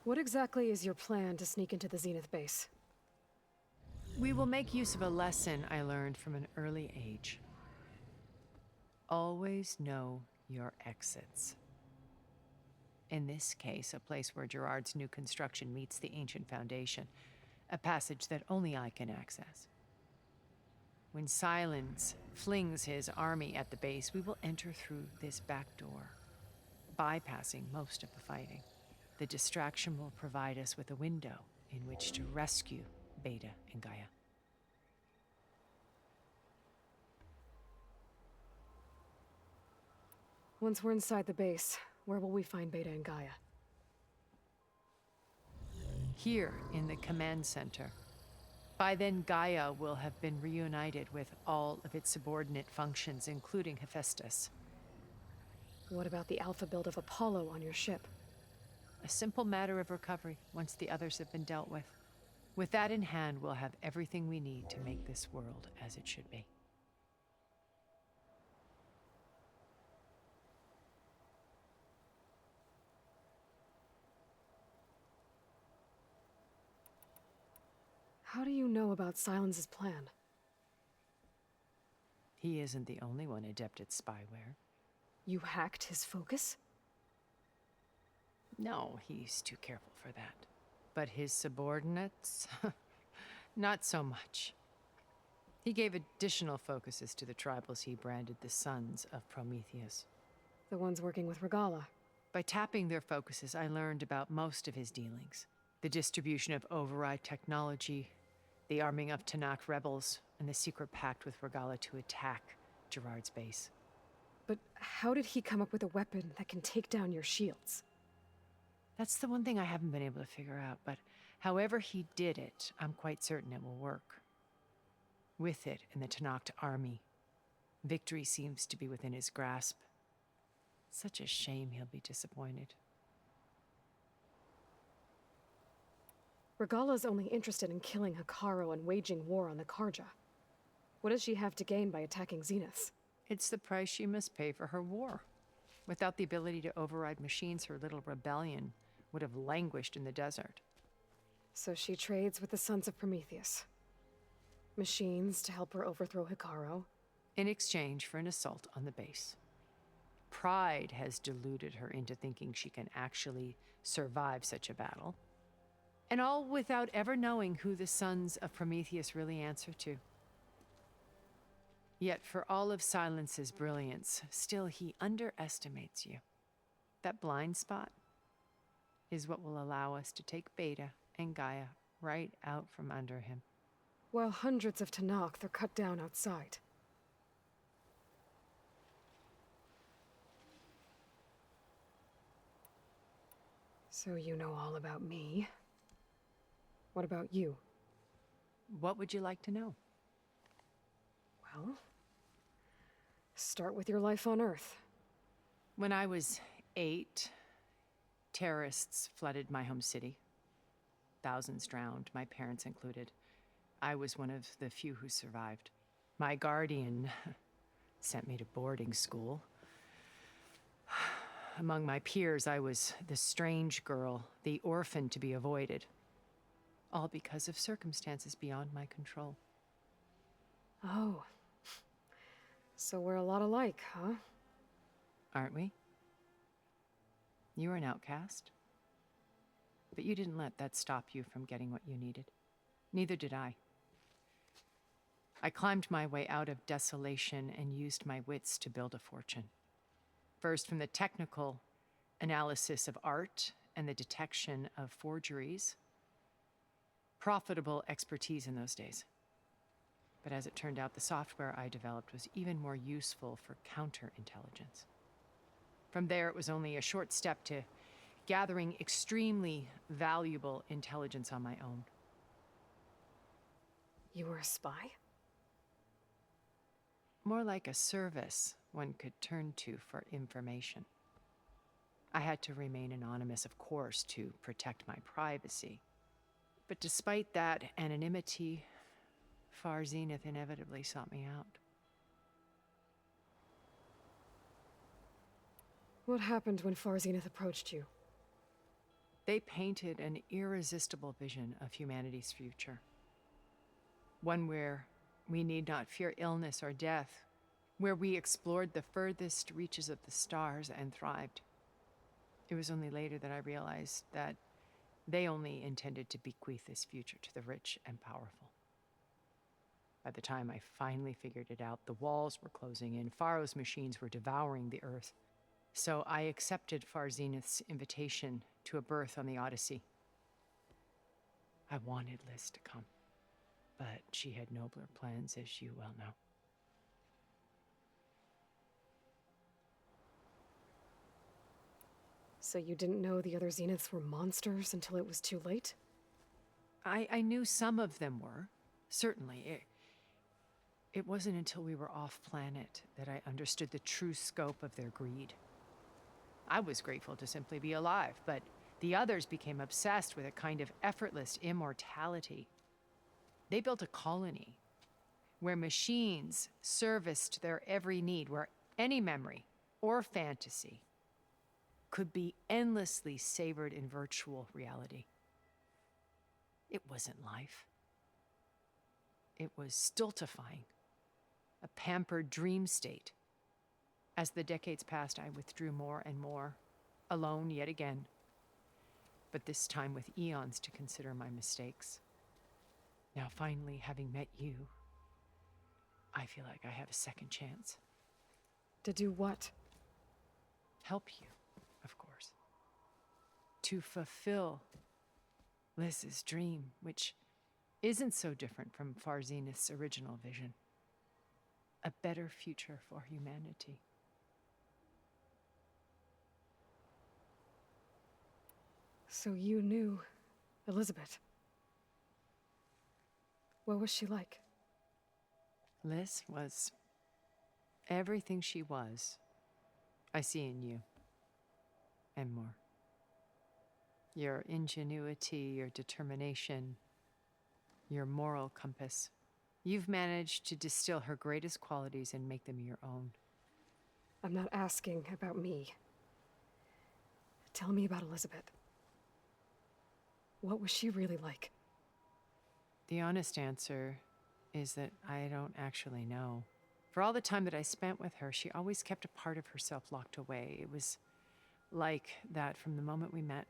What exactly is your plan to sneak into the Zenith base? We will make use of a lesson I learned from an early age. Always know your exits. In this case, a place where Gerard's new construction meets the ancient foundation, a passage that only I can access. When Silence flings his army at the base, we will enter through this back door, bypassing most of the fighting. The distraction will provide us with a window in which to rescue Beta and Gaia. Once we're inside the base, where will we find Beta and Gaia? Here in the command center. By then, Gaia will have been reunited with all of its subordinate functions, including Hephaestus. What about the alpha build of Apollo on your ship? A simple matter of recovery once the others have been dealt with. With that in hand, we'll have everything we need to make this world as it should be. How do you know about Silence's plan? He isn't the only one adept at spyware. You hacked his focus? No, he's too careful for that. But his subordinates? Not so much. He gave additional focuses to the tribals he branded the Sons of Prometheus. The ones working with Regalla. By tapping their focuses, I learned about most of his dealings. The distribution of override technology, the arming of Tanakh rebels, and the secret pact with Regalla to attack Gerard's base. But how did he come up with a weapon that can take down your shields? That's the one thing I haven't been able to figure out, but however he did it, I'm quite certain it will work. With it in the Tanakh army, victory seems to be within his grasp. Such a shame he'll be disappointed. Regalla's only interested in killing Hekarro and waging war on the Karja. What does she have to gain by attacking Zeniths? It's the price she must pay for her war. Without the ability to override machines, her little rebellion would have languished in the desert. So she trades with the Sons of Prometheus. Machines to help her overthrow Hekarro. In exchange for an assault on the base. Pride has deluded her into thinking she can actually survive such a battle. And all without ever knowing who the Sons of Prometheus really answer to. Yet for all of Silence's brilliance, still he underestimates you. That blind spot is what will allow us to take Beta and Gaia right out from under him. While hundreds of Tanakh are cut down outside. So you know all about me. What about you? What would you like to know? Well, start with your life on Earth. When I was 8, terrorists flooded my home city. Thousands drowned, my parents included. I was one of the few who survived. My guardian sent me to boarding school. Among my peers, I was the strange girl, the orphan to be avoided. All because of circumstances beyond my control. Oh. So we're a lot alike, huh? Aren't we? You were an outcast. But you didn't let that stop you from getting what you needed. Neither did I. I climbed my way out of desolation and used my wits to build a fortune. First, from the technical analysis of art and the detection of forgeries. Profitable expertise in those days. But as it turned out, the software I developed was even more useful for counterintelligence. From there, it was only a short step to gathering extremely valuable intelligence on my own. You were a spy? More like a service one could turn to for information. I had to remain anonymous, of course, to protect my privacy. But despite that anonymity, Far Zenith inevitably sought me out. What happened when Far Zenith approached you? They painted an irresistible vision of humanity's future. One where we need not fear illness or death, where we explored the furthest reaches of the stars and thrived. It was only later that I realized that they only intended to bequeath this future to the rich and powerful. By the time I finally figured it out, the walls were closing in, Pharaoh's machines were devouring the earth. So I accepted Far Zenith's invitation to a berth on the Odyssey. I wanted Liz to come, but she had nobler plans, as you well know. So you didn't know the other Zeniths were monsters until it was too late? I knew some of them were, certainly. It wasn't until we were off-planet that I understood the true scope of their greed. I was grateful to simply be alive, but the others became obsessed with a kind of effortless immortality. They built a colony where machines serviced their every need, where any memory or fantasy could be endlessly savored in virtual reality. It wasn't life. It was stultifying, a pampered dream state. As the decades passed, I withdrew more and more, alone yet again, but this time with eons to consider my mistakes. Now, finally, having met you, I feel like I have a second chance. To do what? Help you, of course. To fulfill Liz's dream, which isn't so different from Far Zenith's original vision. A better future for humanity. So you knew Elizabeth. What was she like? Liz was everything she was. I see in you. And more. Your ingenuity, your determination, your moral compass. You've managed to distill her greatest qualities and make them your own. I'm not asking about me. Tell me about Elizabeth. What was she really like? The honest answer is that I don't actually know. For all the time that I spent with her, she always kept a part of herself locked away. It was like that from the moment we met.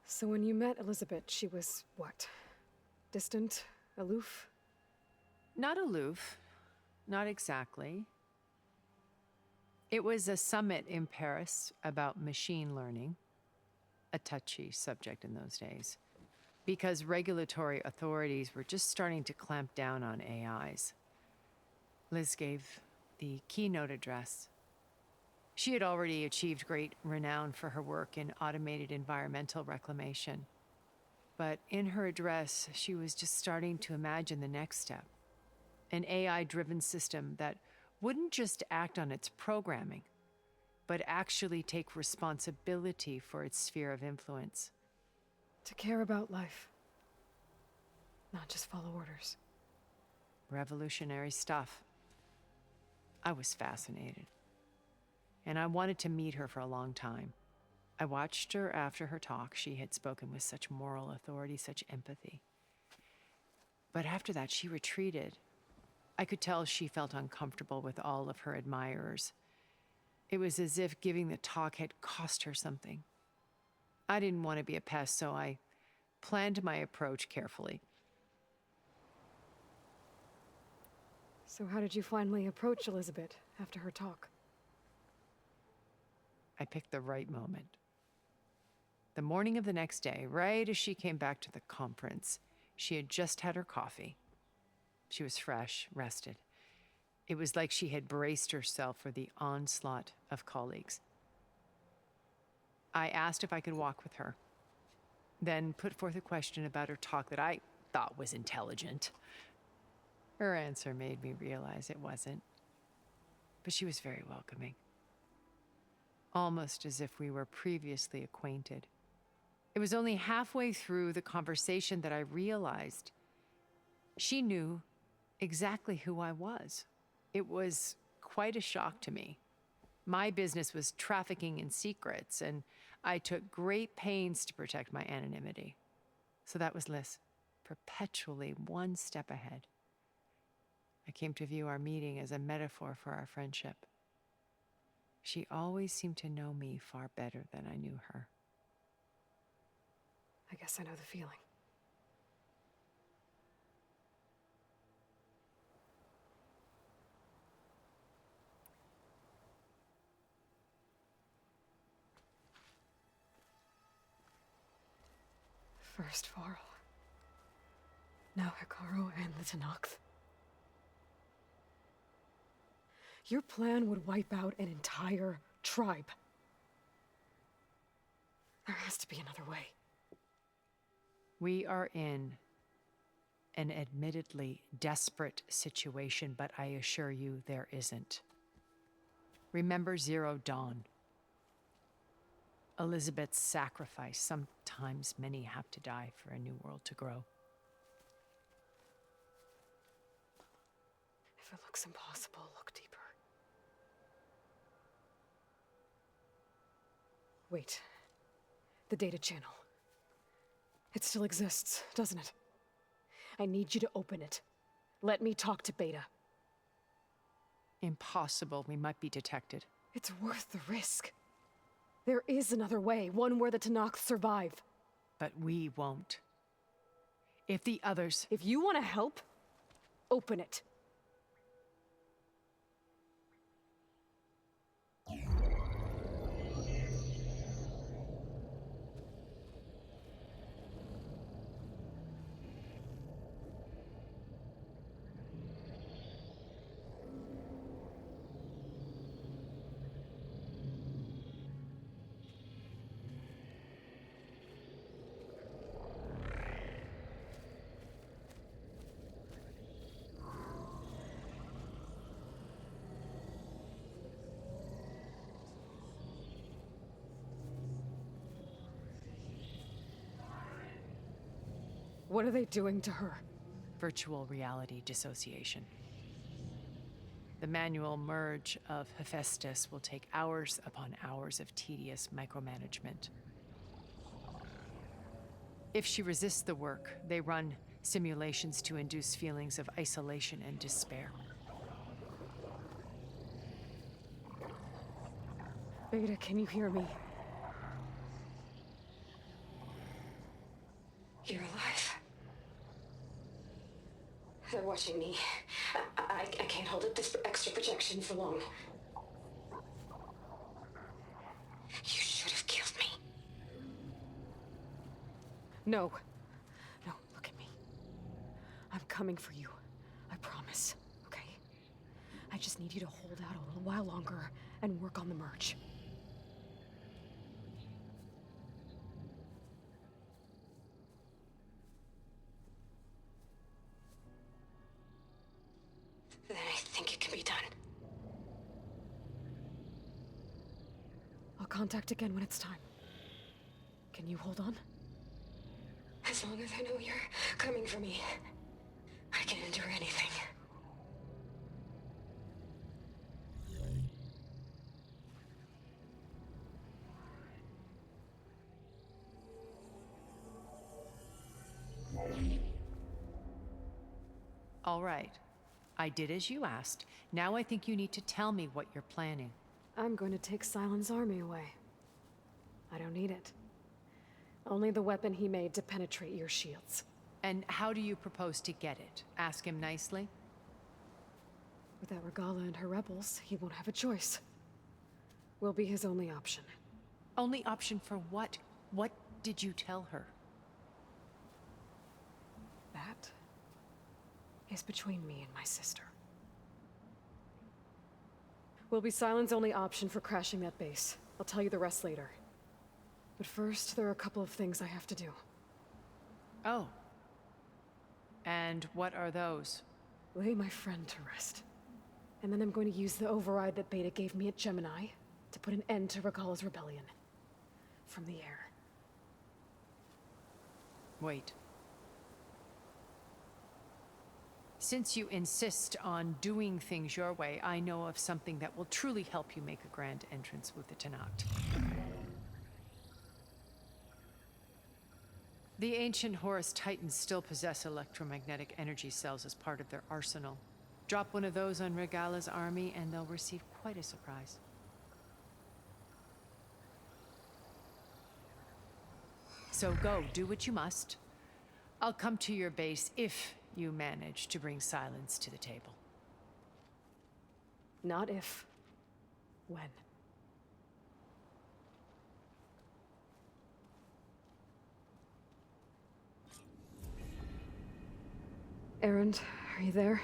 So when you met Elizabeth, she was what? Distant? Aloof? Not aloof. Not exactly. It was a summit in Paris about machine learning, a touchy subject in those days, because regulatory authorities were just starting to clamp down on AIs. Liz gave the keynote address. She had already achieved great renown for her work in automated environmental reclamation. But in her address, she was just starting to imagine the next step, an AI-driven system that wouldn't just act on its programming, but actually take responsibility for its sphere of influence. To care about life. Not just follow orders. Revolutionary stuff. I was fascinated. And I wanted to meet her for a long time. I watched her after her talk. She had spoken with such moral authority, such empathy. But after that, she retreated. I could tell she felt uncomfortable with all of her admirers. It was as if giving the talk had cost her something. I didn't want to be a pest, so I planned my approach carefully. So how did you finally approach Elizabeth after her talk? I picked the right moment. The morning of the next day, right as she came back to the conference, she had just had her coffee. She was fresh, rested. It was like she had braced herself for the onslaught of colleagues. I asked if I could walk with her, then put forth a question about her talk that I thought was intelligent. Her answer made me realize it wasn't, but she was very welcoming. Almost as if we were previously acquainted. It was only halfway through the conversation that I realized she knew exactly who I was. It was quite a shock to me. My business was trafficking in secrets, and I took great pains to protect my anonymity. So that was Liz, perpetually one step ahead. I came to view our meeting as a metaphor for our friendship. She always seemed to know me far better than I knew her. I guess I know the feeling. First Varl. Now Hikaru and the Tenakth. Your plan would wipe out an entire tribe. There has to be another way. We are in an admittedly desperate situation, but I assure you there isn't. Remember Zero Dawn. Elizabeth's sacrifice. Sometimes many have to die for a new world to grow. If it looks impossible, look deeper. Wait. The data channel. It still exists, doesn't it? I need you to open it. Let me talk to Beta. Impossible. We might be detected. It's worth the risk. There is another way, one where the Tenakth survive. But we won't. If the others... If you want to help, open it. What are they doing to her? Virtual reality dissociation. The manual merge of Hephaestus will take hours upon hours of tedious micromanagement. If she resists the work, they run simulations to induce feelings of isolation and despair. Beta, can you hear me? You're alive. They're watching me. I can't hold up this extra projection for long. You should have killed me. No. No, look at me. I'm coming for you. I promise, okay? I just need you to hold out a little while longer and work on the merge. Then I think it can be done. I'll contact again when it's time. Can you hold on? As long as I know you're coming for me, I can endure anything. All right. I did as you asked. Now I think you need to tell me what you're planning. I'm going to take Sylens' army away. I don't need it. Only the weapon he made to penetrate your shields. And how do you propose to get it? Ask him nicely? Without Regala and her rebels, he won't have a choice. We'll be his only option. Only option for what? What did you tell her? That is between me and my sister. Will be Sylens' only option for crashing that base. I'll tell you the rest later. But first, there are a couple of things I have to do. Oh. And what are those? Lay my friend to rest. And then I'm going to use the override that Beta gave me at Gemini to put an end to Regala's rebellion. From the air. Wait. Since you insist on doing things your way, I know of something that will truly help you make a grand entrance with the Tenat. The ancient Horus Titans still possess electromagnetic energy cells as part of their arsenal. Drop one of those on Regala's army, and they'll receive quite a surprise. So go, do what you must. I'll come to your base if you manage to bring silence to the table. Not if. When. Erend, are you there?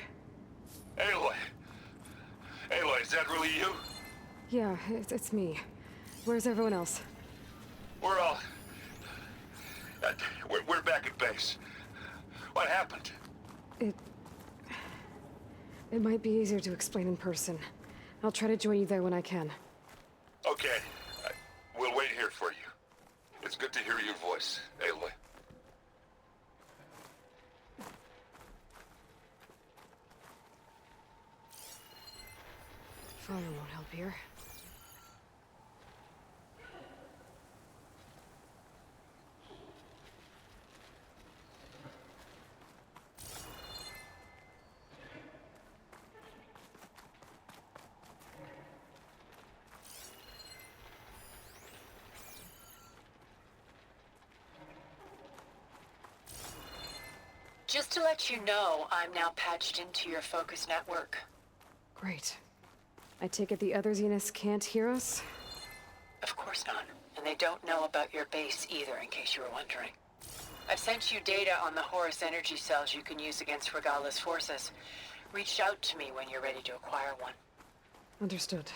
Aloy! Aloy, is that really you? Yeah, it's me. Where's everyone else? We're all... we're back at base. What happened? It might be easier to explain in person. I'll try to join you there when I can. Okay. We'll wait here for you. It's good to hear your voice, Aloy. Fire won't help here. Just to let you know, I'm now patched into your focus network. Great. I take it the other Zeniths can't hear us? Of course not. And they don't know about your base either, in case you were wondering. I've sent you data on the Horus energy cells you can use against Regala's forces. Reach out to me when you're ready to acquire one. Understood.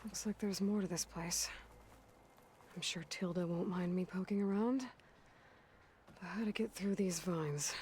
Looks like there's more to this place. I'm sure Tilda won't mind me poking around. But how to get through these vines?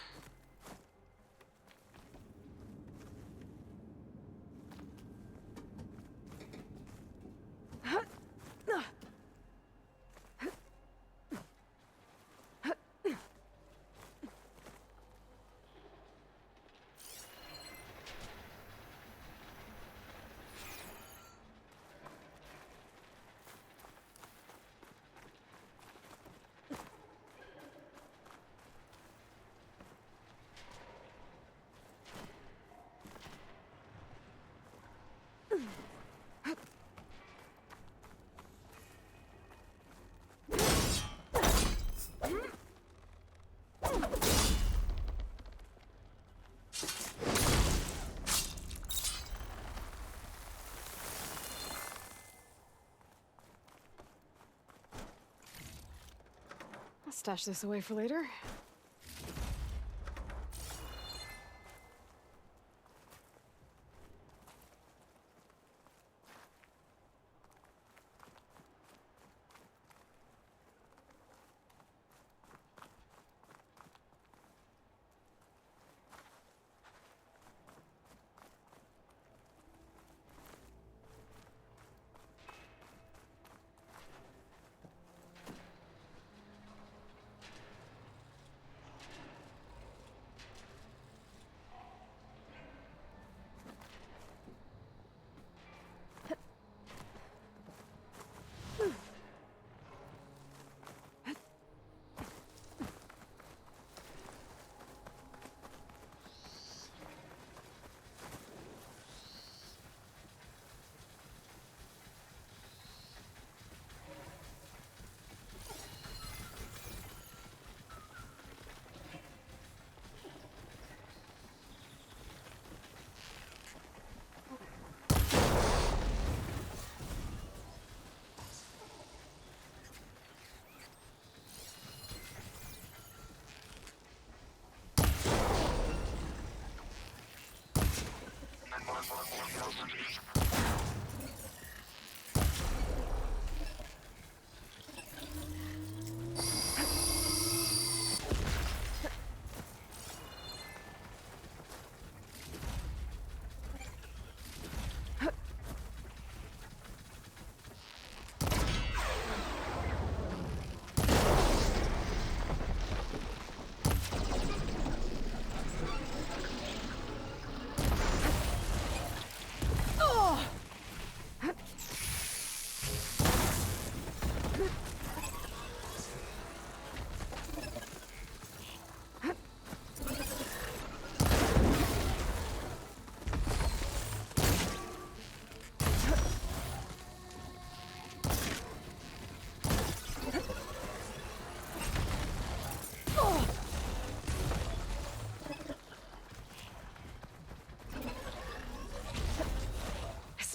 I'll stash this away for later.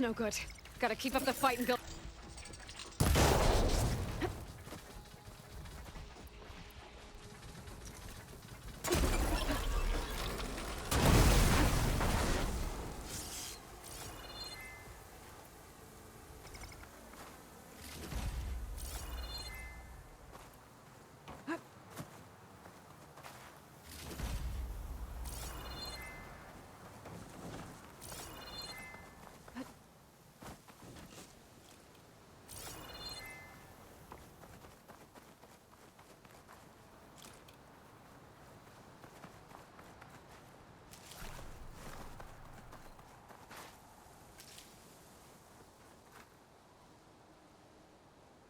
No good. Gotta keep up the fight and build.